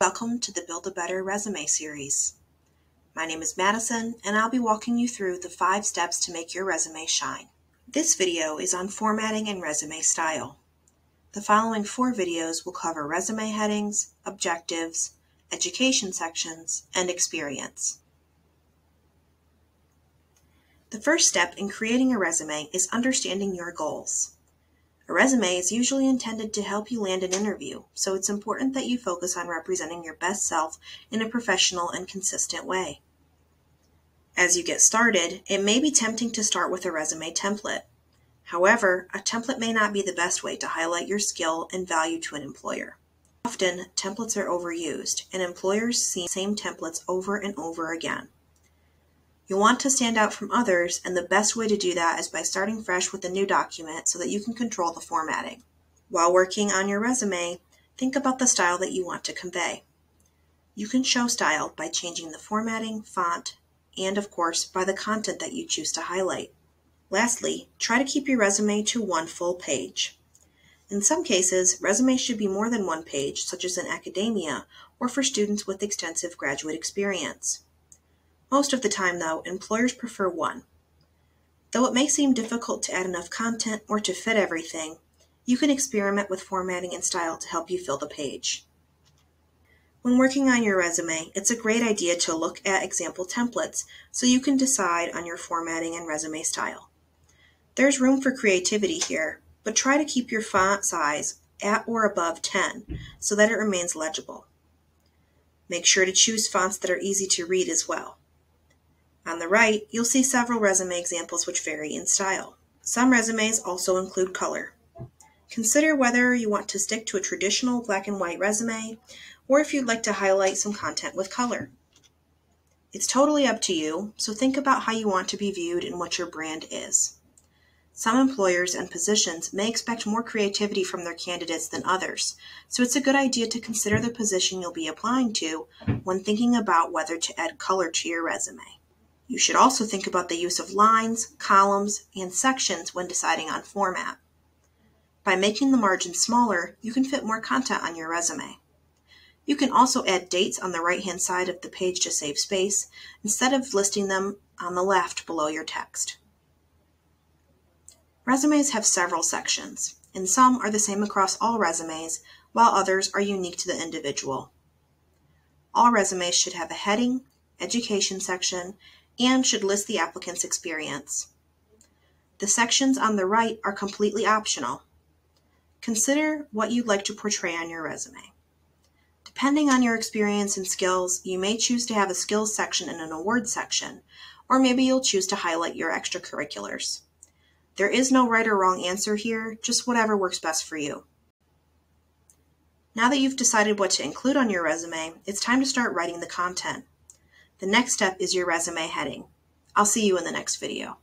Welcome to the Build a Better Resume series. My name is Madison, and I'll be walking you through the 5 steps to make your resume shine. This video is on formatting and resume style. The following 4 videos will cover resume headings, objectives, education sections, and experience. The first step in creating a resume is understanding your goals. A resume is usually intended to help you land an interview, so it's important that you focus on representing your best self in a professional and consistent way. As you get started, it may be tempting to start with a resume template. However, a template may not be the best way to highlight your skill and value to an employer. Often, templates are overused, and employers see the same templates over and over again. You'll want to stand out from others, and the best way to do that is by starting fresh with a new document so that you can control the formatting. While working on your resume, think about the style that you want to convey. You can show style by changing the formatting, font, and of course, by the content that you choose to highlight. Lastly, try to keep your resume to 1 full page. In some cases, resumes should be more than 1 page, such as in academia or for students with extensive graduate experience. Most of the time, though, employers prefer 1. Though it may seem difficult to add enough content or to fit everything, you can experiment with formatting and style to help you fill the page. When working on your resume, it's a great idea to look at example templates so you can decide on your formatting and resume style. There's room for creativity here, but try to keep your font size at or above 10 so that it remains legible. Make sure to choose fonts that are easy to read as well. On the right, you'll see several resume examples which vary in style. Some resumes also include color. Consider whether you want to stick to a traditional black and white resume or if you'd like to highlight some content with color. It's totally up to you, so think about how you want to be viewed and what your brand is. Some employers and positions may expect more creativity from their candidates than others, so it's a good idea to consider the position you'll be applying to when thinking about whether to add color to your resume. You should also think about the use of lines, columns, and sections when deciding on format. By making the margins smaller, you can fit more content on your resume. You can also add dates on the right-hand side of the page to save space, instead of listing them on the left below your text. Resumes have several sections, and some are the same across all resumes, while others are unique to the individual. All resumes should have a heading, education section, and should list the applicant's experience. The sections on the right are completely optional. Consider what you'd like to portray on your resume. Depending on your experience and skills, you may choose to have a skills section and an awards section, or maybe you'll choose to highlight your extracurriculars. There is no right or wrong answer here, just whatever works best for you. Now that you've decided what to include on your resume, it's time to start writing the content. The next step is your resume heading. I'll see you in the next video.